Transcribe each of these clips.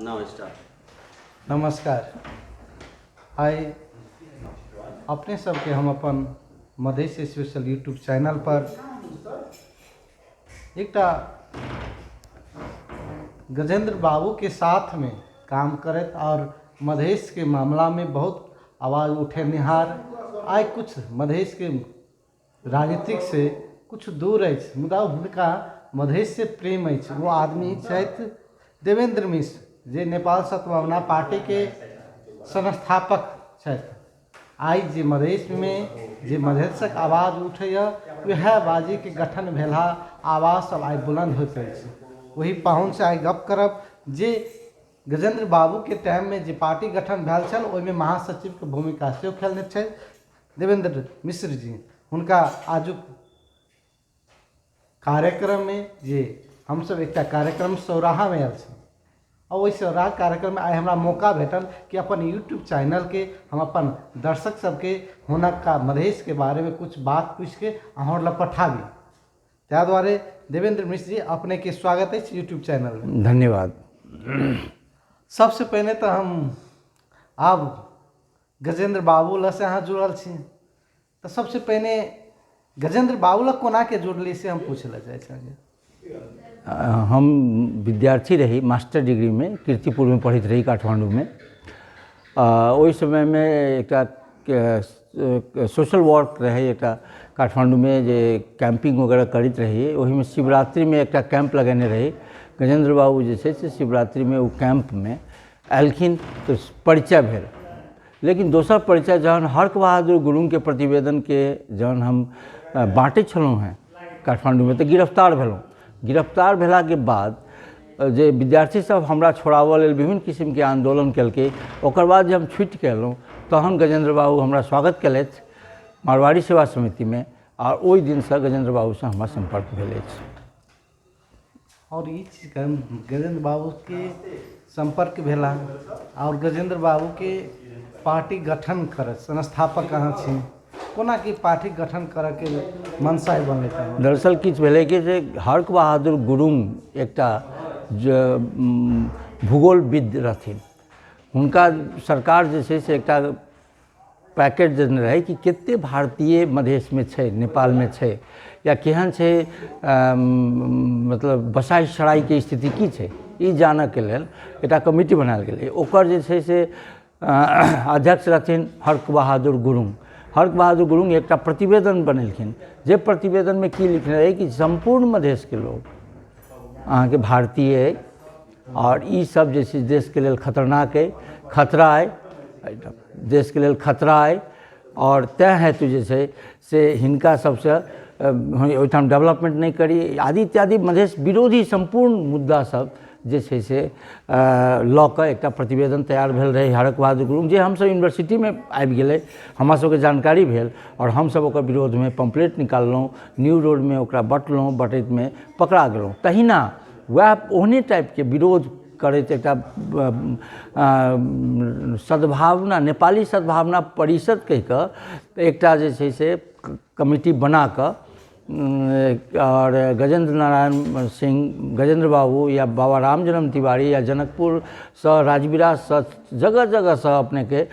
नमस्कार। आइ अपने सबके हम अपन मधेश स्पेशल यूट्यूब चैनल पर एकटा गजेंद्र बाबू के साथ में काम करत और मधेश के मामला में बहुत आवाज़ उठेनिहार आइ कुछ मधेश के राजनीतिक से कुछ दूर अछि, मुदा हुनका मधेश से प्रेम अछि। वो आदमी छथि देवेंद्र मिश्र, जे नेपाल सद्भावना पार्टी के संस्थापक छथि। आइ जे मधेश में जे मधेशक आवाज़ उठैया वह बाजी के गठन भेला आवाज़ सब आइ बुलंद होइत अछि। वही पाहुन से आइ गप करब जे गजेंद्र बाबू के टाइम में जे पार्टी गठन भेल छल ओहिमे महासचिव के भूमिका सेहो खेलने छथि देवेंद्र मिश्र जी। हुनका आजुक कार्यक्रम में जे हम सब एक कार्यक्रम सौराहा में आयल छी और वही सौराहा कार्यक्रम में आइ हमरा मौका भेटल कि अपन यूट्यूब चैनल के हम अपन दर्शक सबके हुनका मधेश के बारे में कुछ बात पूछ के अहाँ लग पठाबी। त्या द्वारे देवेंद्र मिश्र जी अपने के स्वागत है यूट्यूब चैनल में। धन्यवाद। सबसे पहले तो हम अब गजेंद्र बाबू ला से अहाँ जुड़ल छी, तो सबसे पहले गजेंद्र बाबू ला कोना के जुड़ली से हम पूछे ला चाहे छे। हम विद्यार्थी रही मास्टर डिग्री में कीर्तिपुर में पढ़ित रही काठमांडू में। ओहि समय में एक सोशल वर्क रहे एक काठमांडू में जे कैंपिंग वगैरह करते रही। वही में शिवरात्रि में एक कैंप लगेने रही। गजेंद्र बाबू जे शिवरात्रि में वो कैंप में एलखिन तो परिचय भेल। लेकिन दोसर परिचय जहन हर्क बहादुर गुरुंग के प्रतिवेदन के जहन हम बाँटे छलहुँ हैं काठमांडू में, तो गिरफ्तार भेलहुँ। गिरफ्तार भेला के बाद जे विद्यार्थी सब हमरा छोड़ावऽ लेल विभिन्न किस्म के आंदोलन केलकै, ओकर बाद जब हम छुटि के अयलहुँ तहन गजेंद्र बाबू हमरा स्वागत केलथि मारवाड़ी सेवा समिति में, और ओहि दिन से गजेंद्र बाबू से हमरा संपर्क भेल अछि। और ये चीज गजेंद्र बाबू के संपर्क भेला और गजेंद्र बाबू के पार्टी गठन कर संस्थापक अहाँ छी, कोना की पार्टी गठन करे के मनसा बनले था? दरअसल किछ भेलै कि जे हर्क बहादुर गुरुंग एकटा भूगोलविद रहथिन। हुनका सरकार जे छै से एकटा पैकेज देने रहे कि कते भारतीय मधेश में छै, नेपाल में छै, या केहन छै मतलब बसाई सराई के स्थिति की छै, ई जानऽ के लेल एकटा कमिटी बनायल गेलै। ओकर जे छै से अध्यक्ष रहथिन हर्क बहादुर गुरुंग। हर्क बहादुर गुरुंग एक प्रतिवेदन बनेलखिन, जे प्रतिवेदन में की लिखने रहे कि संपूर्ण मधेश के लोग अहाँ के भारतीय है और ई सब जे छै देश के लेल खतरनाक है, खतरा है, देश के लेल खतरा है, और तैं हेतु जे छै से हिनका सबसे ओहिठाम डेवलपमेंट नहीं करी आदि इत्यादि मधेश विरोधी संपूर्ण मुद्दा सब जे छै से लऽ कऽ एकटा प्रतिवेदन तैयार भेल रहे हर्क बहादुर गुरुंग, जे हमसब यूनिवर्सिटी में आबि गेलै, हमरा सबके जानकारी भेल और हमसब ओकर विरोध में पम्पलेट निकाललहुँ, न्यू रोड में ओकरा बँटलहुँ, बँटैत में पकड़ा गेलहुँ। तहिना वएह ओहने टाइप के विरोध करैत एकटा सद्भावना नेपाली सद्भावना परिषद कहि कऽ एकटा जे छै से कमिटी बना कऽ और गजेंद्र नारायण सिंह, गजेंद्र बाबू या बाबा रामजन्म तिवारी या जनकपुर से राजविराज से जगह जगह से अपने के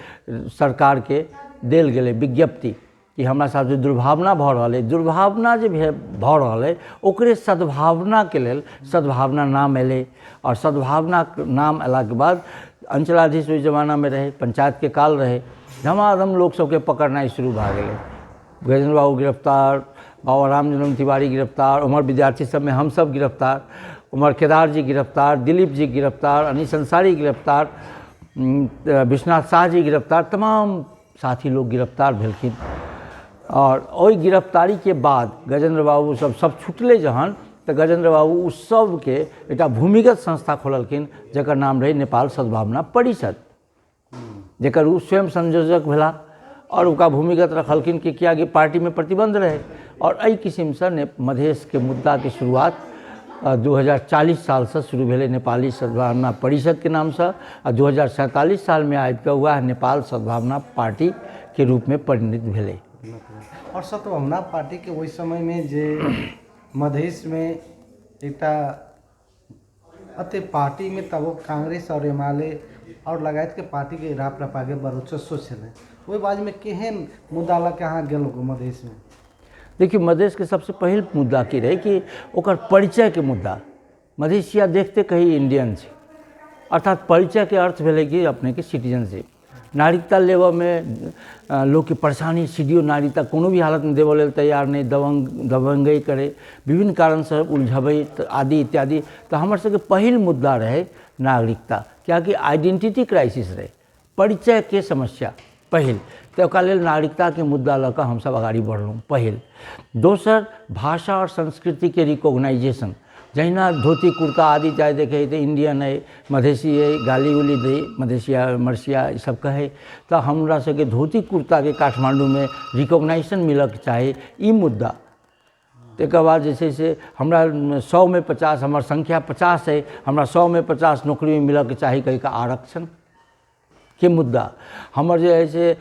सरकार के देल गेलै विज्ञप्ति कि हमरा साथ जे दुर्भावना भऽ रहल है, दुर्भावना जे भऽ रहल है ओकरे सद्भावना के लेल सद्भावना नाम एलै। और सद्भावना नाम अयला के बाद अंचलाधीश ओहि जमाना में रहे, पंचायत के काल रहे, धमाधम लोग सबके पकड़नाइ शुरू भऽ गेलै। गजेंद्र बाबू गिरफ्तार, बाबा रामजन्म तिवारी गिरफ्तार, उमर विद्यार्थी सब में हम सब गिरफ्तार, उमर केदार जी गिरफ्तार, दिलीप जी गिरफ्तार, अनीस अंसारी गिरफ्तार, विश्वनाथ शाह जी गिरफ्तार, तमाम साथी लोग गिरफ्तार भेलखिन। और ओहि गिरफ्तारी के बाद गजेंद्र बाबू सब छुटले जहन, तो गजेंद्र बाबू उस सब के एकटा भूमिगत संस्था खोललखिन जकर नाम रहे नेपाल सद्भावना परिषद, जकर ओ स्वयं संयोजक भेला और उनका भूमिगत रखलखिन कि किया कि पार्टी में प्रतिबंध रहे। और एहि किस्म से मधेश के मुद्दा के शुरुआत 2040 साल से शुरू भेलै नेपाली सद्भावना परिषद के नाम से, और 2047 साल में आबि कऽ वह नेपाल सद्भावना पार्टी के रूप में परिणित भेलै। और सद्भावना पार्टी के वही समय में जे मधेश में एकटा अते पार्टी में तब कांग्रेस और एमाले और लगायत के पार्टी के राप रपागे वर्चस्व छे ओहि बाज में केहन मुद्दा लग अहाँ गेलहुँ मधेश में? देखिए मधेश के सबसे पहिल मुद्दा की रहे कि ओकर परिचय के मुद्दा। मधेशिया देखते कहीं इंडियन छे, अर्थात परिचय के अर्थ भेलै कि अपने के सिटीजनशिप। नागरिकता लेबऽ में लोग के परेशानी, सीडीओ नागरिकता कोनो भी हालत में देबऽ लेल तैयार नहीं, दबंगई करे, विभिन्न कारण से उलझबै आदि इत्यादि। तो हमर सबके पहिल मुद्दा रहे नागरिकता, क्या कि आइडेंटिटी क्राइसिस रहे, परिचय के समस्या पहिल। तो ओकरा लेल नागरिकता के मुद्दा लऽ कऽ हमसब आगाड़ी बढ़लहुँ पहिल। दोसर, भाषा और संस्कृति के रिकॉग्नाइजेशन। जहिना धोती कुर्ता आदि चाहे देखे तो इंडियन है, मधेसी है, गाली उली दे मधेसिया मरसिया ई सब कहे, तो हमरा सबके धोती कुर्ता के काठमांडू में रिकॉग्नाइजेशन मिलक चाही, ई मुद्दा। तकर बाद जे छै से हमरा 100 में 50, हमर संख्या 50 है, हमरा 100 में 50 नौकरी मिलक चाही कहि के आरक्षण के मुद्दा। हमर जे है से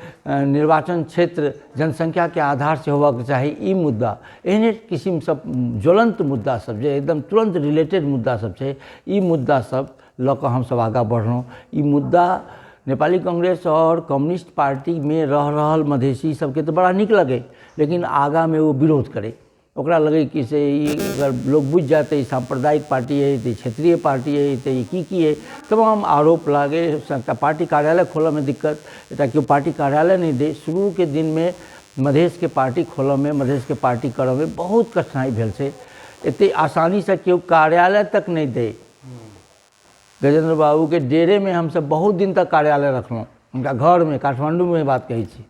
निर्वाचन क्षेत्र जनसंख्या के आधार से होबाक चाही, ई मुद्दा। एहने किस्म सब ज्वलंत मुद्दा सब जे एकदम तुरंत रिलेटेड मुद्दा सब छै, ई मुद्दा सब लऽ कऽ हमसब आगाँ बढ़लहुँ। ई मुद्दा नेपाली कांग्रेस और कम्युनिस्ट पार्टी में रह रहल मधेसी सबके तो बड़ा नीक लगे, लेकिन आगा में वो विरोध करे। ओकरा लगे कि से अगर लोग बुझ जाते सांप्रदायिक पार्टी है, तो क्षेत्रीय पार्टी है, तो ये की है, तमाम आरोप लागे। पार्टी कार्यालय खोलऽ में दिक्कत, एटा क्यों पार्टी कार्यालय नहीं दे। शुरू के दिन में मधेश के पार्टी खोलऽ में, मधेश के पार्टी करऽ में बहुत कठिनाई भेल छै। एते आसानी से क्यों कार्यालय तक नहीं दे। गजेंद्र बाबू के डेरे में हम सब बहुत दिन तक कार्यालय रखलहुँ, उनका घर में, काठमांडू में बात कही छी।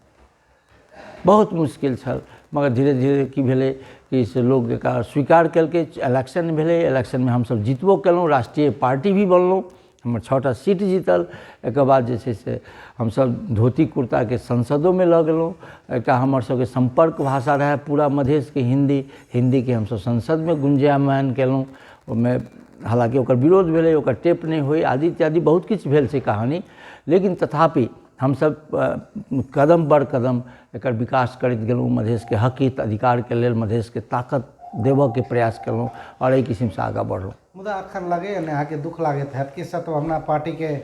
बहुत मुश्किल छल, मगर धीरे धीरे की भेलै कि से लोग एकरा स्वीकार केलकै। इलेक्शन भेलै, इलेक्शन में हमसब जीतबो केलहुँ, राष्ट्रीय पार्टी भी बनलहुँ, हमर 6टा सीट जीतल। एक बाद जे छै से हमसब धोती कुर्ता के संसदों में लऽ गेलहुँ। एकटा हमर सबके संपर्क भाषा रहे पूरा मधेश के हिंदी के हमसब संसद में गुंजायमान केलहुँ। ओहिमे हालांकि ओकर विरोध भेलै, ओकर टेप नहीं होई आदि इत्यादि बहुत किछु भेल छै कहानी, लेकिन तथापि हम सब कदम बर कदम एकर विकास करैत गेलहुँ। मधेश के हक हित अधिकार के लेल मधेश के ताकत देबऽ के प्रयास केलहुँ और एहि किस्म से आगाँ बढ़लहुँ। मुदा अखन लगे अहाँके दुख लागैत हैत कि सतभावना पार्टी के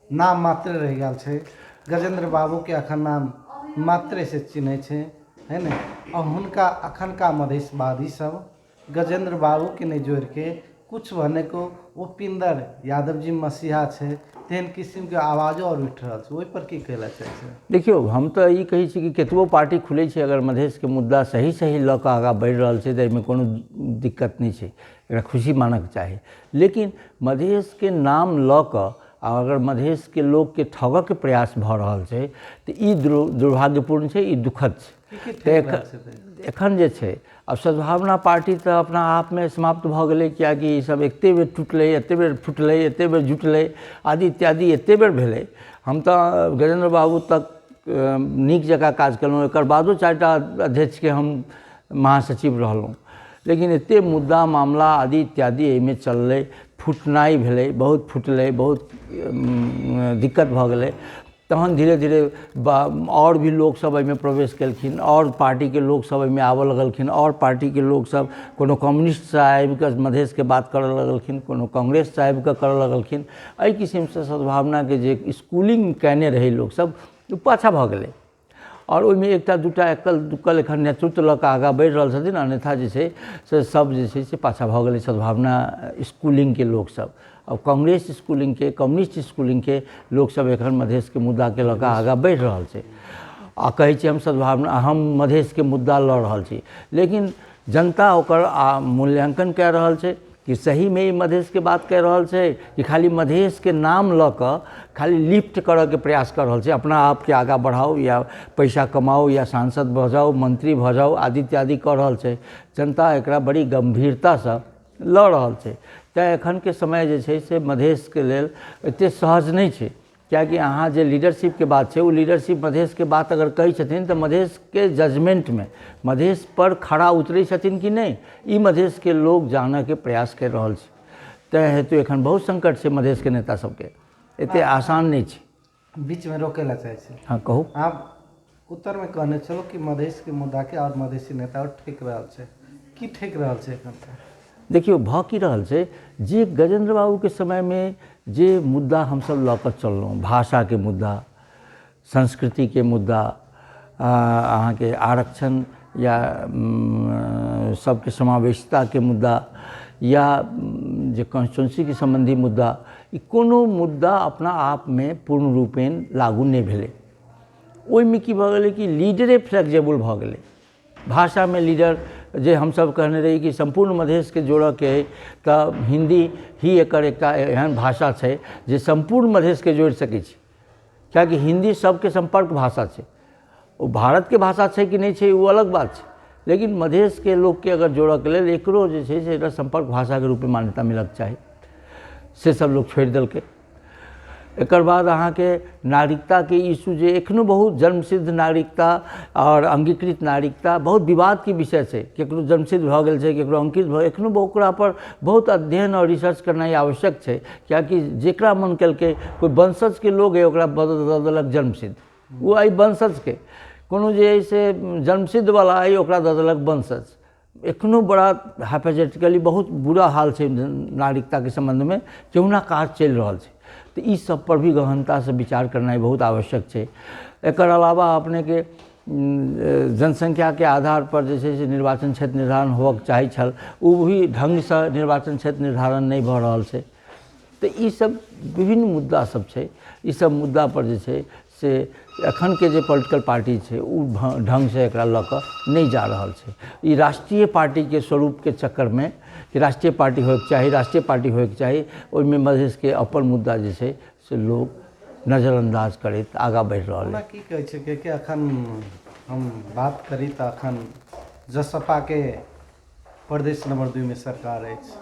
नाम मात्र रहि गेल छै, गजेंद्र बाबू के अखन नाम मात्रे से चिन्है छै, है ने? और हुनका अखनका मधेशवादी सब गजेंद्र बाबू के नहीं जोड़ के कुछ भने को उपिंदर यादव जी मसीहा छै, तेहन किस्म के आवाजो और उठ रहा है, पर की कहला चाहिए? देखियो हम तो ये कही कि केतबो पार्टी खुले छै, अगर मधेश के मुद्दा सही सही लऽ कऽ आगाँ बढ़ि रहल छै तो एहिमे कोनो दिक्कत नहीं छै, एकरा खुशी मानक चाही। लेकिन मधेश के नाम लऽ कऽ अगर मधेश के लोग के ठगऽ के प्रयास भऽ रहल छै तो ई दुर्भाग्यपूर्ण छै, ई दुखद छै। तो एखन जे छै अब सद्भावना पार्टी तो अपना आप में समाप्त भऽ गेलै, कियाकि ई सब एते बेर टूटलै, एते बेर फुटलै, एते बेर जुटलै आदि इत्यादि एते बेर भेलै। हम तो गजेंद्र बाबू तक नीक जकाँ काज केलहुँ, एकर बादो 4टा अध्यक्ष के हम महासचिव रहलहुँ, लेकिन एते मुद्दा मामला आदि इत्यादि एहिमे चललै, फुटनाइ भेलै, बहुत फुटलै, बहुत दिक्कत भऽ गेलै। तहन धीरे धीरे और भी लोग सब एहिमे प्रवेश केलखिन, और पार्टी के लोग सब एहिमे आबऽ लगलखिन, और पार्टी के लोग सब कोनो कम्युनिस्ट से आबि कऽ मधेश के बात करऽ लगलखिन, कोनो कांग्रेस से आबि कऽ करऽ लगलखिन। एहि किस्म से सद्भावना के जे स्कूलिंग कयने रहै लोग सब पाछा भऽ गेलै, और ओहिमे एकटा दूटा एकल दुक्कल एखन नेतृत्व लऽ कऽ आगाँ बढ़ि रहल छथिन, अन्यथा जे छै से सब जे छै से पाछा भऽ गेलै सद्भावना स्कूलिंग के लोग सब। अब कांग्रेस स्कूलिंग के, कम्युनिस्ट स्कूलिंग के लोग सब एखन मधेश के मुद्दा के लऽ कऽ आगाँ बढ़ि रहल छै आ कहै छै हम सद्भावना, हम मधेश के मुद्दा लऽ रहल छी, लेकिन जनता ओकर मूल्यांकन कऽ रहल छै कि सही में ई मधेश के बात कह रहल छै कि खाली मधेश के नाम लऽ कऽ खाली लिफ्ट करऽ के प्रयास कर रहल छै, अपना आप के आगाँ बढ़ाओ या पैसा कमाओ या सांसद भऽ जाओ, मंत्री भऽ जाओ आदि इत्यादि कऽ रहल छै। जनता एकरा बड़ी गंभीरता से लऽ रहल छै। तैँ एखन के समय जे छै से मधेश के लेल एते सहज नहीं छै, कियाकि अहाँ जे लीडरशिप के बात छै, वो लीडरशिप मधेश के बात अगर कहै छथिन तो मधेश के जजमेंट में मधेश पर खड़ा उतरै छथिन कि नहीं, ई मधेश के लोग जानऽ के प्रयास कर रहल छै। तैँ हेतु एखन बहुत संकट छै मधेश के नेता सबके, एते आसान नहीं छै। बीच में रोके ला चाहे छै। हाँ कहू। आप उत्तर में कहने चलो कि मधेश के मुद्दा के और मधेसी नेता और ठीक रहल छै, की ठीक रहल छै एखन? देखियो भ की रहल छै जे गजेंद्र बाबू के समय में जे मुद्दा हम सब लऽ कऽ चललहुँ, भाषा के मुद्दा, संस्कृति के मुद्दा, अहाँ के आरक्षण या सबके समावेशिता के मुद्दा या जे कॉन्स्टिट्यूंसी के संबंधी मुद्दा, ई कोनो मुद्दा अपना आप में पूर्ण रूपेण लागू नहीं भेलै। ओहिमे की भऽ गेलै कि लीडरे फ्लेक्सिबल भऽ गेलै। भाषा में लीडर जे हम सब कहने रही कि संपूर्ण मधेश के जोड़ऽ के है तऽ हिंदी ही एकर एकटा एहन भाषा छै जे संपूर्ण मधेश के जोड़ि सकै छै, कियाकि हिंदी सबके संपर्क भाषा छै। वो भारत के भाषा छै कि नहीं छै वो अलग बात छै, लेकिन मधेश के लोग के अगर जोड़ऽ के लेल एकरो जे छै से एकरा संपर्क भाषा के रूप में मान्यता मिलक चाही, से सब लोग छोड़ि देलकै। एकर बाद अहाँ के नागरिकता के इशू जे एखनो बहुत जन्मसिद्ध नागरिकता और अंगीकृत नागरिकता बहुत विवाद के विषय छै। केकरो जन्मसिद्ध भऽ गेल छै, केकरो अंकित भऽ, एखनो ओकरा पर बहुत अध्ययन और रिसर्च करनाइ आवश्यक छै, कियाकि जेकरा मन केलकै कोई वंशज के लोग है ओकरा दऽ देलक जन्मसिद्ध, वो आई वंशज के कोनो जे है से जन्मसिद्ध वाला आई ओकरा दऽ देलक वंशज। एखनो बड़ा हाइपोथेटिकली बहुत बुरा हाल छै नागरिकता के संबंध में, केहुना काज चलि रहल छै। तो इस सब पर भी गहनता से विचार करना बहुत आवश्यक है। एकर अलावा अपने के जनसंख्या के आधार पर जैसे निर्वाचन क्षेत्र निर्धारण होबक चाही छल, वो भी ढंग से निर्वाचन क्षेत्र निर्धारण नहीं भऽ रहल छै। तो ई सब विभिन्न मुद्दा सब छै, ई सब मुद्दा पर जे छै से एखन के जे पॉलिटिकल पार्टी छै उ ढंग से एकरा लऽ कऽ नहीं जा रहल छै। ई राष्ट्रीय पार्टी के स्वरूप के चक्कर में कि राष्ट्रीय पार्टी होइके चाही, राष्ट्रीय पार्टी होइके चाही, ओहिमे मधेश के अपन मुद्दा जे छै से लोग नज़रअंदाज करैत आगाँ बढ़ि रहल है। की कहै छै कि अखन हम बात करी तऽ अखन जसपा के प्रदेश नंबर 2 में सरकार अछि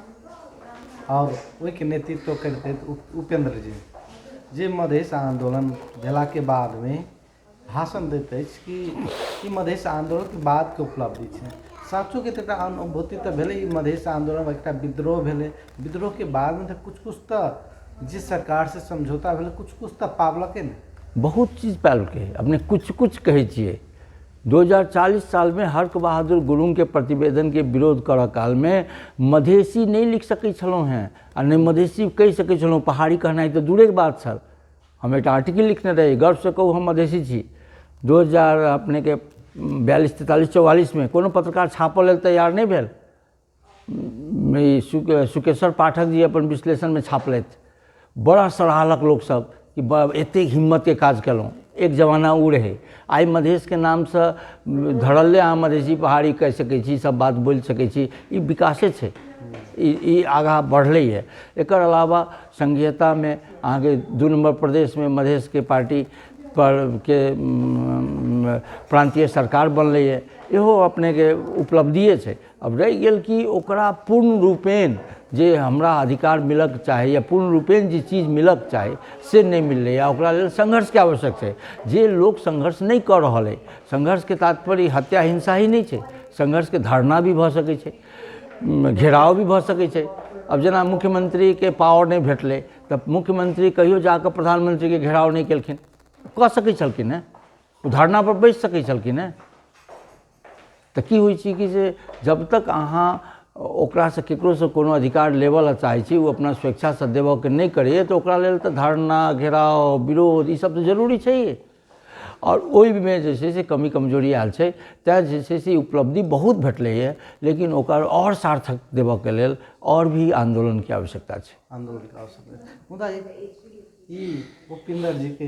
और ओहिके नेतृत्व करते उपेंद्र जी, जे मधेश आंदोलन भेला के बाद में भाषण दैत अछि कि मधेश आंदोलन के बाद के उपलब्धि छै। साचो के एकटा अनुभूति तऽ भेलै, ई मधेश आंदोलन एकटा विद्रोह भेलै, विद्रोह के बाद में तऽ कुछ तऽ जे सरकार से समझौता भेलै कुछ तऽ पावलकै ने, बहुत चीज पावलकै। अपने कुछ कहै छियै। 2040 साल में हर्क बहादुर गुरुंग के प्रतिवेदन के विरोध करऽ काल में मधेसी नहीं लिख सकै छलहुँ हैं आ नहीं मधेसी कहि सकै छलहुँ, पहाड़ी कहनाइ तऽ दूरे के बात छल। हम एक आर्टिकल लिखने रही, गर्व से कहूँ हम मधेसी छी। 2000 अपने के 42, 43, 44 में कोनो पत्रकार छापऽ लेल तैयार नहीं भेल। सुकेश्वर पाठक जी अपन विश्लेषण में छापलथि, बड़ा सराहलक लोग सब कि एतेक हिम्मत के काज केलहुँ। एक जमाना उ रहे, आई मधेश के नाम से धड़ल्ले अहाँ मधेसी पहाड़ी कह सकै छी, सब बात बोल सकै छी, ई विकासे छै, ई आगाँ बढ़लै है। एकर अलावा संघीयता में अहाँ के 2 नंबर प्रदेश में मधेश के पार्टी पर के प्रांतीय सरकार बनलै है, इहो अपने के उपलब्धिए छै। अब रहि गेल कि ओकरा पूर्ण रूपेण जे हमरा अधिकार मिलक चाही या पूर्ण रूपेण जे चीज मिलक चाही से नहीं मिललै, ओकरा लेल संघर्ष के आवश्यक छै। जे लोग संघर्ष नहीं कर रहल है, संघर्ष के तात्पर्य हत्या हिंसा ही नहीं छै, संघर्ष के धरना भी भऽ सकै छै, घेराव भी भऽ सकै छै। अब जेना मुख्यमंत्री के पावर नहीं भेटलै तऽ मुख्यमंत्री कहियो जाकर प्रधानमंत्री के घेराव नहीं केलखिन, कऽ सकै छलखिन ने, धरना पर बैस सकै छलखिन ने। तऽ की होइ छै कि जे जब तक अहाँ ओकरा से केकरो से कोनो अधिकार लेवल चाहै छी, वो अपना स्वेच्छा से देबऽ के नहीं करैए तऽ ओकरा लेल तऽ धरना, घेराव, विरोध ई सब तऽ जरूरी छै। और ओहि में जे छै से कमी कमजोरी आयल छै, तैं जे छै से उपलब्धि बहुत भेटलै है, लेकिन ओकर और सार्थक देबऽ के लेल और भी आंदोलन के आवश्यकता छै। आंदोलन के आवश्यकता मुदा ई उपेंद्र जी के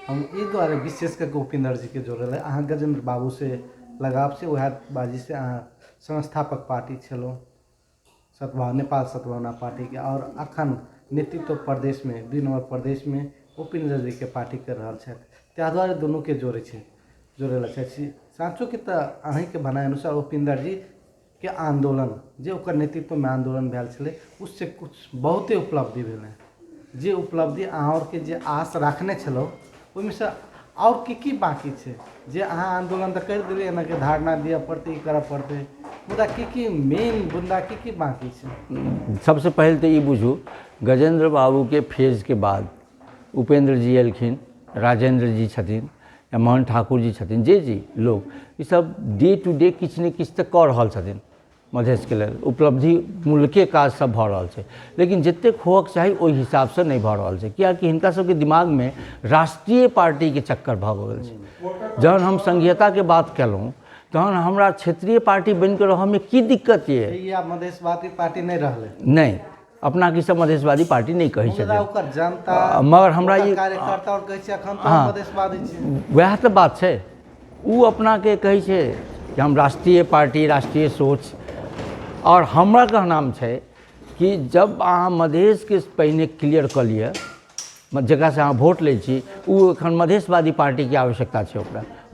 हम ई द्वारे विशेष करके उपेंद्र जी के जोड़ल है। अहाँ गजेंद्र बाबू से लगाव से, वह बाजी से अहाँ संस्थापक पार्टी छलो नेपाल सद्भावना पार्टी के, और अखन नेतृत्व प्रदेश में 2 नंबर प्रदेश में उपेंद्र जी के पार्टी कर रहा है, ताहि दुआरे दुनू के जोड़े छै। साँचो के तऽ अहीं के भनाइ अनुसार उपेंद्र जी के आंदोलन जे ओकर नेतृत्व में आंदोलन भेल छलै, उससे कुछ बहुते उपलब्धि भेलै। जे उपलब्धि अहाँ और के जे आस राखने छलो ओहिमे से और की बाकी छै, जे अहाँ आंदोलन तऽ कर देलियै, एना के धारणा दिअ पड़तै, करऽ पड़तै, मुदा की मेन बुंदा की बाकी छै। सबसे पहले तो ये बुझू, गजेंद्र बाबू के फेज के बाद उपेंद्र जी एलखिन, राजेंद्र जी छथिन या मोहन ठाकुर जी छथिन, जे जी लोग ये सब डे टू डे किछु ने किछु तऽ कऽ रहल छथिन। मधेश के लेल उपलब्धि मूलके काज सब भऽ रहल छै, लेकिन जतेक होअके चाही ओहि हिसाबसँ नहि भऽ रहल छै, किएकि हिनका सबके दिमागमे राष्ट्रीय पार्टीके चक्कर भऽ गेल छै। जहन हम संघीयताके बात केलहुँ तहन हमरा क्षेत्रीय पार्टी बनि कऽ रहऽमे की दिक्कत ये? मधेशवादी पार्टी नहीं रहले, नहीं अपना की सब मधेशवादी पार्टी नहीं कही छथिन, ओकर जनता मगर हमरा ई कार्यकर्ता और कहै छै अखन तो मधेशवादी छै, वएह तऽ बात छै। ओ अपनाके कहै छै कि हम राष्ट्रीय पार्टी, राष्ट्रीय सोच, और हमरा कहनाम छै कि जब अहाँ मधेशके पहिने क्लियर कऽ लिअ, जकरासँ अहाँ वोट लै छी, ओ एखन मधेशवादी पार्टीके आवश्यकता छै,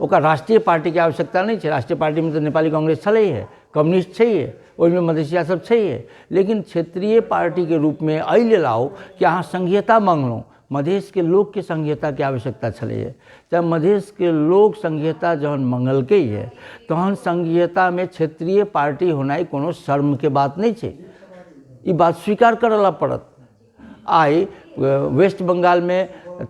ओकरा राष्ट्रीय पार्टीके आवश्यकता नहीं छै। राष्ट्रीय पार्टीमे तऽ नेपाली कांग्रेस छलैहे, कम्युनिस्ट छैहे, ओहिमे मधेसिया सब छैहे, लेकिन क्षेत्रीय पार्टीके रूपमे एहि लेल आओ कि अहाँ संघीयता मांगलहुँ, मधेशके लोकके संघीयताके आवश्यकता छलैए। जब मधेशके लोक संघीयता जहन मंगलकै है तहन संघीयतामे क्षेत्रीय पार्टी होनाइ कोनो शर्मके बात नहीं छै, ई बात स्वीकार करऽ ला पड़त। आइ वेस्ट बंगालमे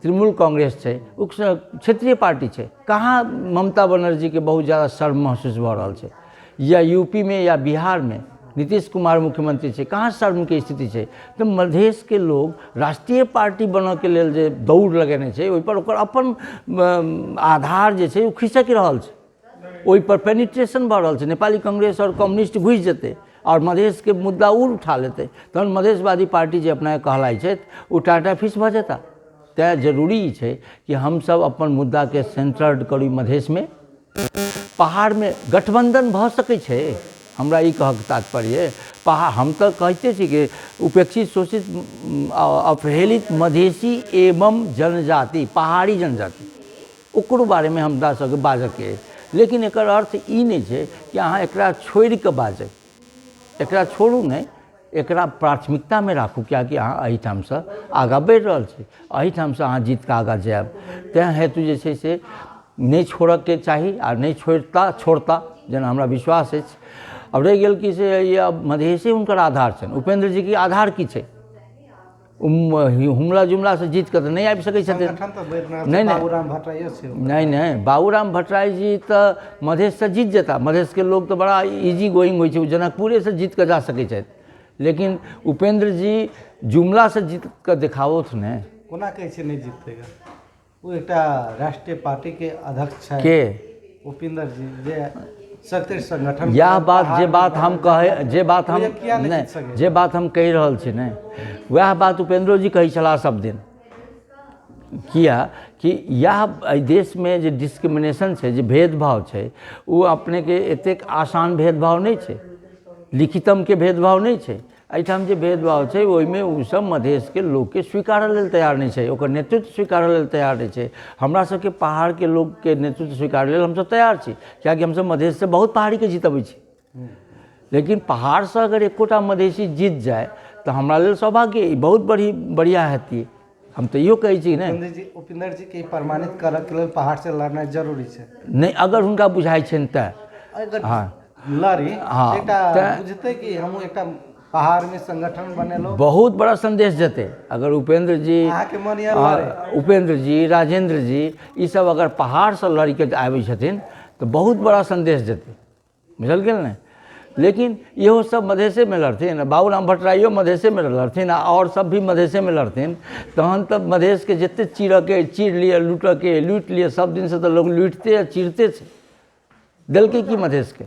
तृणमूल कांग्रेस छै, ओ क्षेत्रीय पार्टी छै, कहाँ ममता बनर्जीके बहुत ज़्यादा शर्म महसूस भऽ रहल छै, या यूपी में या बिहार में नीतीश कुमार मुख्यमंत्री छै, कहाँ शर्म के स्थिति छै। तो मधेश के लोग राष्ट्रीय पार्टी बनऽ के लेल जे दौड़ लगेने छै, ओहि पर ओकर अपन आधार जे छै ओ खिसक रहल छै, ओहि पर पेनिट्रेशन भऽ रहल छै। नेपाली कांग्रेस और कम्युनिस्ट घुसि जेतै और मधेश के मुद्दा उ उठा लेतै, तहन मधेशवादी पार्टी जे अपना कहलाई छै ओ टाटा फिश भऽ जेता। तैं जरूरी छै कि हम सब अपन मुद्दा के सेंटर्ड करी मधेश में। पहाड़ में गठबंधन भऽ सकै छै, हमरा ई कहक तात्पर्य पहाड़, हम तो कहते छी कि उपेक्षित, शोषित, अवहेलित मधेसी एवं जनजाति, पहाड़ी जनजाति, ओकरो बारे में हमरा सबके बाजके, लेकिन एकर अर्थ ई नहीं छै कि अहाँ एकरा छोड़ि कऽ बाजब, एकरा छोड़ू नहीं, एकरा प्राथमिकता में राखू, कियाकि अहाँ एहिठामसँ आगाँ बढ़ि रहल छी, एहिठामसँ अहाँ जीत कऽ आगाँ जायब। तैं हेतु जे छै से नहीं छोड़के चाही आ नहीं छोड़ता जेना हमरा विश्वास अछि। अब रहि गेल कि से ये मधेशे हुनकर आधार छनि। उपेंद्र जी के आधार की छै? हुमला जुमला से जीत कर तऽ नहीं आबि सकै छथिन। नहीं बाबूराम भट्टराय जी तऽ मधेश से जीत जेता, मधेश के लोग तो बड़ा इजी गोइंग होइ छै, जनकपुरे से जीत कर जा सकै छथि, लेकिन उपेंद्र जी जुमला से जीत कर दिखाओथ ने। कोना कहै छै नहीं जीतेगा? वो एकटा राष्ट्रीय पार्टी के अध्यक्ष है के उपेंद्र जी, जे सक्रिय संगठन, यह बात जे बात हम कहे, जे बात हम नहीं, जे बात हम कहि रहल छी ने, वह बात उपेंद्रो जी कहै छलाह सब दिन। किया कि यह देश में जे डिस्क्रिमिनेशन छै, जे भेदभाव छै, वो अपने के एतेक आसान भेदभाव नहीं छै, लिखितम के भेदभाव नहीं छै। एहिठाम जे भेदभाव छै ओहिमे ओ सब मधेश के लोग के स्वीकारऽ लेल तैयार नहीं छै, ओकर नेतृत्व स्वीकारऽ लेल तैयार नहीं छै। हमरा सबके पहाड़ के लोग के नेतृत्व स्वीकारऽ लेल हमसब तैयार छी, कियाकि हमसब मधेश से बहुत पहाड़ी के जीतबै छी, लेकिन पहाड़ से अगर एकोटा मधेसी जीत जाए तो हमरा लेल सौभाग्य, बहुत बढ़िया हेतै। हम तो इहो कहै छी ने, उपेंद्र जी के प्रमाणित करऽ के लेल पहाड़ से लड़नाइ जरूरी छै। नहीं अगर हुनका बुझाइ छनि तऽ हाँ लड़ी, एकटा बुझतै कि हम एकटा पहाड़ में संगठन बनेलो, बहुत बड़ा संदेश जेते। अगर उपेंद्र जी, राजेंद्र जी ई सब अगर पहाड़ से लड़ के आबै छथिन तो बहुत बड़ा संदेश जेते, बुझल गेल ने। लेकिन इहो सब मधेशे में लड़थिन, बाबूराम भट्टराइयो मधेशे में लड़थिन, और सब भी मधेशे में लड़थिन, तहन तब मधेश के जते चीरके चीर लिए, लूटके लूट लिए, सब दिन से तो लोग लूटते आ चीरते छै, देलकै की मधेश के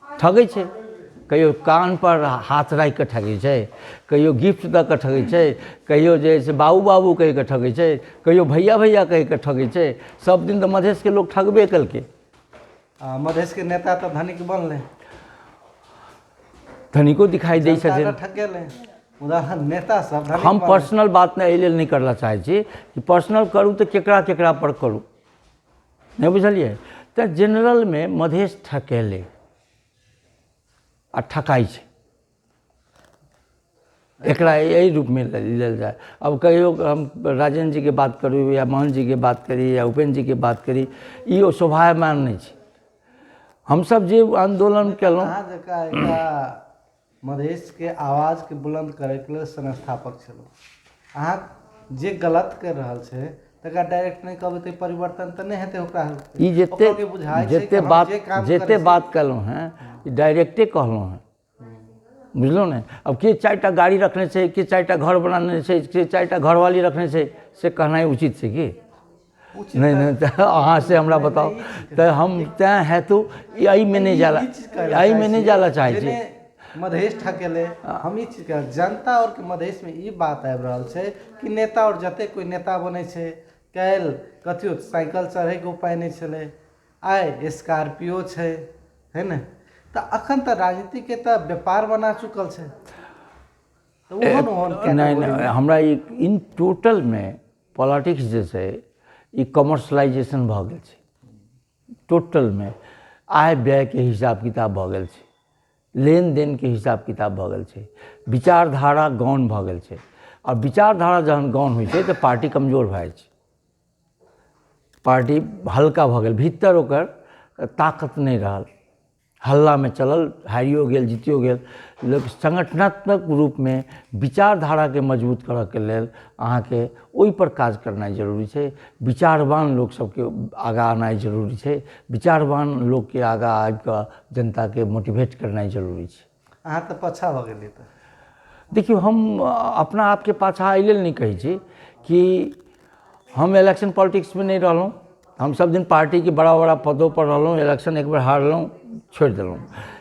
ठगै छै, कहियो कान पर हाथ राखि कऽ ठगै छै, कहियो गिफ्ट दऽ कऽ ठगै छै, कहियो जे से बाबू बाबू कहि कऽ ठगै छै, कहियो भैया भैया कहि कऽ ठगै छै। सब दिन तो मधेश के लोग ठगबे कलकै। मधेश के नेता तो धनिक बनले, धनिको दिखाई दै छथिन, नेता सब। हम पर्सनल बात एहि लेल नहीं करला चाहै छी कि पर्सनल करूँ तो केकरा केकरा पर करूँ, नहीं बुझलिए। तो जनरल में मधेश ठकेले आ ठकाई छै, एकरा यही रूप में लेल जाए। अब कहियो हम राजेंद्र जी के बात करूँ या मोहन जी के बात करी या उपेंद्र जी के बात करी, ई शोभायमान नहीं छै। हम सब जे आंदोलन केलहुँ, मधेश के आवाज के बुलंद करे के लिए संस्थापक छलो, अहाँ जे गलत कर रहल छै तकरा डायरेक्ट नहीं कहबै तऽ परिवर्तन तऽ नहि हेतै ओकरा। ई ओकराके बुझाइ छै कि जते हम बात जे काम जते करै छी- बात कहलहुँ हैं ई डायरेक्टे कहलहुँ हैं, बुझलहुँ ने। अब के 4टा गाड़ी रखने छै, के 4टा घर बनाने छै, के 4टा घरवाली रखने छै, से कहनाइ उचित छै कि उचित नहीं नहीं तो अहाँ से हमरा बताओ तो हम तैं हेतु एहि में नहीं जाला, एहि में नहीं जाला चाहे छी। मधेश ठकेले हम ई चीज जनता और के मधेश में ई बात आबि रहल छै कि नेता और जते कोई नेता बनै छै, काल्हि कथियो साइकिल चढ़ैके उपाय नहीं छलै, आइ स्कॉर्पियो छै, है न। तऽ अखन तऽ राजनीति के तऽ व्यापार बना चुकल छै। तऽ ओहन ओहन नहीं हमरा इन टोटल में पॉलिटिक्स जे छै ई कमर्शलाइजेशन भऽ गेल छै। टोटल में आय व्यय के हिसाब किताब भऽ गेल छै, लेन देन के हिसाब किताब भऽ गेल छै, विचारधारा गौन भऽ गेल छै। और विचारधारा जहन गौन होइ छै तऽ पार्टी कमजोर भऽ जाइ छै, पार्टी हल्का भऽ गेल, भीतर ओकर ताकत नहीं रहल, हल्ला में चलल, हारियो गेल जीतियो गेल। लोक संगठनात्मक रूप में विचारधारा के मजबूत करऽ के लेल अहाँके ओहि पर काज करनाइ जरूरी छै। विचारवान लोक सबके आगाँ आनाइ जरूरी छै, विचारवान लोक के आगाँ आबि कऽ जनता के मोटिवेट करनाइ जरूरी छै। अहाँ तऽ पाछा भऽ गेलियै। तऽ देखियौ हम अपना आपके पाछा एहि लेल नहीं कहै छी कि हम इलेक्शन पॉलिटिक्स में नहीं रहलहुँ। हम सब दिन पार्टी के बड़ा बड़ा पदों पर रहलहुँ, इलेक्शन एक बेर हारलहुँ छोड़ि देलहुँ।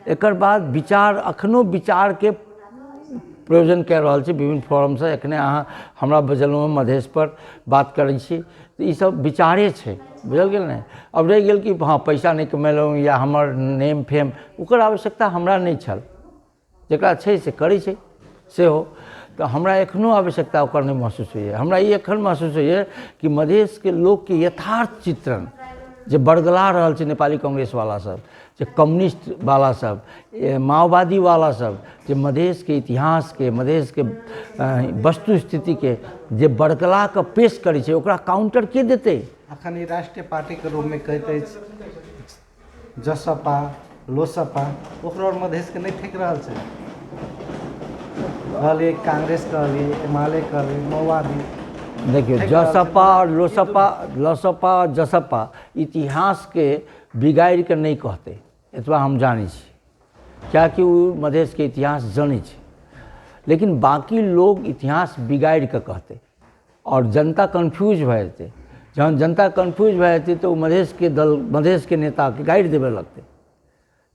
एकर बाद विचार अखनो विचार के प्रयोजन कऽ रहल छी विभिन्न फोरम से। एखने अहाँ हमरा बजलहुँ मधेश पर बात करै छी तऽ ई सब विचारे छै, बुझल गेल ने। अब रहि गेल कि हाँ पैसा नहीं कमेलहुँ या हमर नेम फेम, ओकर आवश्यकता हमरा नहीं छल, जकरा छै से करै छै सेहो। तऽ हमरा एखनो आवश्यकता ओकर नहीं महसूस होइए। हमरा ई एखन महसूस होइए कि मधेश के लोक के यथार्थ चित्रण जे बरगला रहल छै नेपाली कांग्रेस वाला सब, जे कम्युनिस्ट वाला सब, माओवादी वाला सब, जे मधेश के इतिहास के, मधेश के वस्तु स्थिति के जे बरगला के पेश करै छै, ओकरा काउंटर के देतै। अखन ई राष्ट्रीय पार्टी के रूप में कहैत अछि जसपा लोसपा, ओकरा और मधेश के नहीं ठेक रहल छै। कहलिए कांग्रेस, कहलिए एमाले, कहलिए माओवादी। देखियो जसपा और लोसपा और जसपा इतिहास के बिगाड़ के नहीं कहते, एतबा हम जानी छी, क्या कि वो मधेश के इतिहास जानी छी। लेकिन बाकी लोग इतिहास बिगाड़ के कहते और जनता कन्फ्यूज भऽ जेतै। जहन जनता कन्फ्यूज भऽ जेतै तो मधेश के दल, मधेश के नेता के गाइड देवे लगते।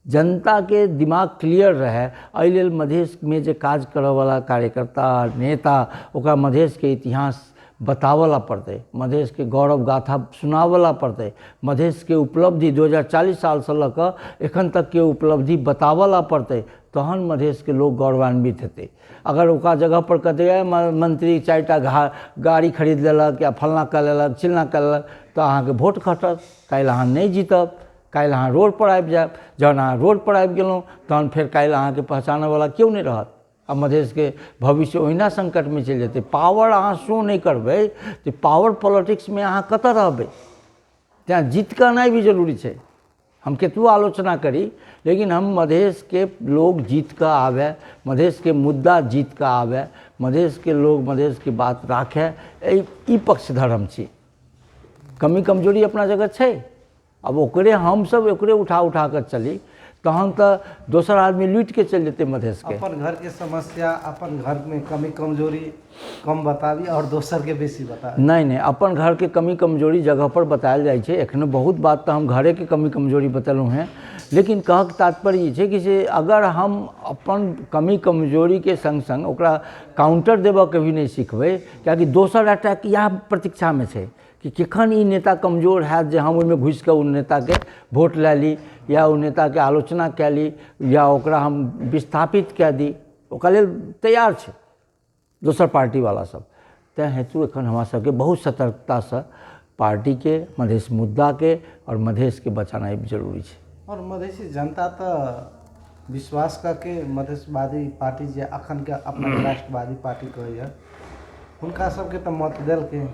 जनता के दिमाग क्लियर रहे, एहि लेल मधेश में जे काज करऽ वाला कार्यकर्ता नेता ओकरा मधेश के इतिहास बतावला पड़तै, मधेश के गौरव गाथा सुनावला पड़तै, मधेश के उपलब्धि 2040 साल से लऽ कऽ एखन तक के उपलब्धि बतावला पड़तै, तहन मधेश के लोग गौरवान्वित हेतै। अगर ओकरा जगह पर कहते मंत्री 4टा गाड़ी खरीद लेलक या फलना कऽ लेलक चिलना कऽ लेलक तऽ अहाँके वोट घटत, काल्हि अहाँ नहीं जीतब, काल्हि अहाँ रोड पर आबि जायब। जहन अहाँ रोड पर आबि गेलहुँ तहन फेर काल्हि अहाँके पहचानय वाला केओ नहीं रहत आ मधेश के भविष्य ओहिना संकट में चलि जेतै। पावर अहाँ शो नहीं करबै तऽ पावर पॉलिटिक्स में अहाँ कतऽ रहबै। तैं जीत कऽ आनाइ भी जरूरी छै। हम केतबो आलोचना करी लेकिन हम मधेश के लोग जीत कऽ आवे, मधेश के मुद्दा जीत कऽ आवे, मधेश के लोग मधेश के बात राखे, ई पक्षधर हम छी। कमी कमजोरी अपना जगह छै, अब ओकरे हम सब ओकरे उठा उठा कर चली तहन तऽ दोसर आदमी लूट के चल जेतै मधेश के। अपन घर के समस्या, अपन घर में कमी कमजोरी कम बताबी और दोसर के बेसी बताबी। नहीं नहीं, अपन घर के कमी कमजोरी जगह पर बतायल जाइ छै। एखनो बहुत बात तो हम घरे के कमी कमजोरी बतेलहुँ हैं, लेकिन कहक तात्पर्य ई छै कि से अगर हम अपन कमी कमजोरी के संग संग ओकरा काउंटर देबऽ के भी नहीं सिखबै, कियाकि दोसर अटैक इएह प्रतीक्षा में छै कि कखन ई नेता कमजोर हैत जे हम ओहिमे घुसि कऽ ओ नेताके वोट लए ली या ओ नेताके आलोचना कए ली या ओकरा हम विस्थापित कए दी, ओकरा लेल तैयार छै दोसर पार्टी वाला सब। तैं हेतु एखन हमरा सबके बहुत सतर्कता से पार्टी के, मधेश मुद्दा के और मधेश के बचानाइ जरूरी छै। और मधेसी जनता तो विश्वास करके मधेशवादी पार्टी जे अखन के अपना राष्ट्रवादी पार्टी कहैया हुनका सबके तो मत देलकै।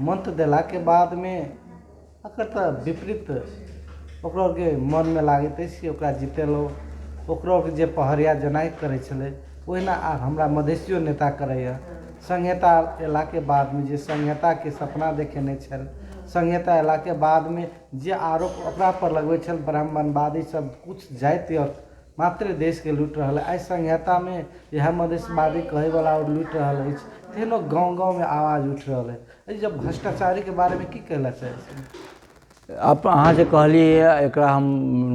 मत देला के बाद में अगर तो विपरीत ओकरा के मन में लागैत अछि कि ओकरा जितेलहुँ, ओकरा के जे पहरिया जनाइ करै छलै ओहिना हमरा मधेसियो नेता करैया, संहिता अयला के बाद में जे संहिता के सपना देखेने छल, संहिता अयला के बाद में जे आरोप ओकरा पर लगबै छल ब्राह्मणवादी सब कुछ जाति और मात्र देश के लूट रहा है, आई संहिता में यह मधेशवादी कहे वाला और लूट रहा है, तेनो गाँव गाँव में आवाज उठ रहा है। जब भ्रष्टाचारी के बारे में की कहला चाहे? आप अहाँ जे कहलिए एकरा हम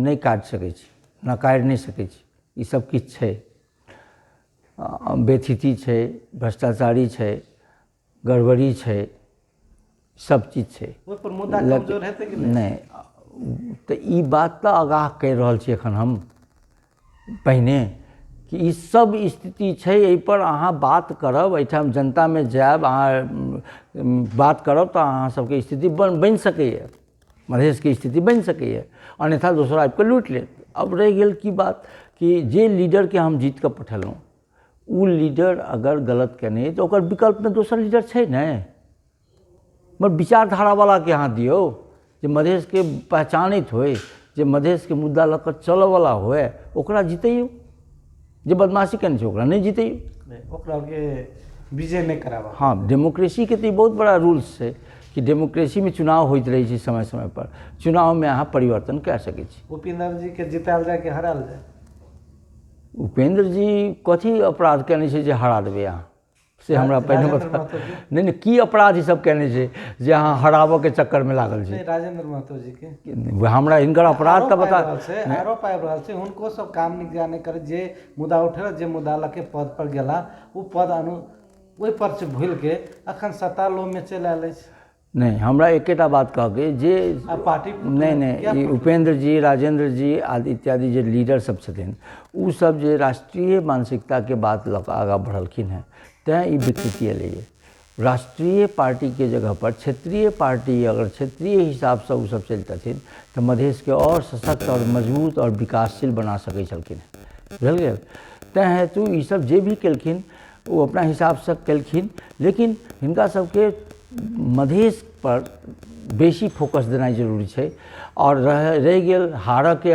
नहीं काट सकै छी, नकारि नहीं सकै छी। ई सब किछु छै, बेथिती छै, भ्रष्टाचारी छै, गड़बड़ी छै, सब चीज छै। ओहि पर मुद्दा कमजोर हेतै कि नहीं? तो ई बात तो आगाह कहि रहल छी एखन हम पहिने कि ई सब स्थिति छै, एहि पर अहाँ बात करब, एहिठाम जनता में जायब, अहाँ बात करब तो अहाँ सबके स्थिति बनि सकैए, मधेश के स्थिति बनि सकैए, अन्यथा दोसर आबि कऽ लूटि लेत। अब रहि गेल की बात कि जे लीडर के हम जीत कऽ पठेलहुँ, ओ लीडर अगर गलत केने तो ओकर विकल्प में दोसर लीडर छै ने। मगर विचारधारा वाला के अहाँ दियौ जे मधेश के पहचानित होय, जे मधेश के मुद्दा लऽ कऽ चलऽ वाला होय, ओकरा जितैयौ। जे बदमाशी केने छै ओकरा नहीं जितैयौ, ओकरा के विजय नहीं कराबा। हाँ, डेमोक्रेसी के तो बहुत बड़ा रूल्स है कि डेमोक्रेसी में चुनाव होइत रहे छै समय समय पर, चुनाव में अहाँ परिवर्तन कए सकै छी। उपेंद्र जी के जितायल जाए कि हरायल जाए? उपेंद्र जी कथी अपराध केने छै जे हरा देबै अहाँ, से हमरा पहिने बता। नहीं नहीं, की अपराध ई सब केने छै जे अहाँ हराबऽ के चक्कर में लागल छै? राजेंद्र महतो जी के हमरा हिनकर अपराध तो बता। आरोप आबि रहल छै, हुनको सब काम निगरानी नहीं करे, जे मुद्दा उठेलक, जे मुद्दा लऽ के पद पर गेला, ओ पद ओहि पर से भूल के अखन सत्ता लोभ में चलि आयल अछि। नहीं, हमरा एकेटा बात कहके जे पार्टी नहीं ई उपेंद्र जी, राजेंद्र जी आदि इत्यादि जे लीडर सब छथिन, उ सब जे राष्ट्रीय मानसिकता के बात लऽ कऽ आगाँ बढ़लखिन हैं, तैँ ई विकृति एलैए। राष्ट्रीय पार्टी के जगह पर क्षेत्रीय पार्टी, अगर क्षेत्रीय हिसाब से उ सब चलतथिन तो मधेश के और सशक्त और मजबूत और विकासशील बना सकै छलखिन। बुझल गेल? तैँ हेतु ई सब जे भी केलखिन वो अपना हिसाब से केलखिन, लेकिन हिनका सबके मधेश पर बेसी फोकस देनाइ जरूरी छै। और रहि गेल हारऽ के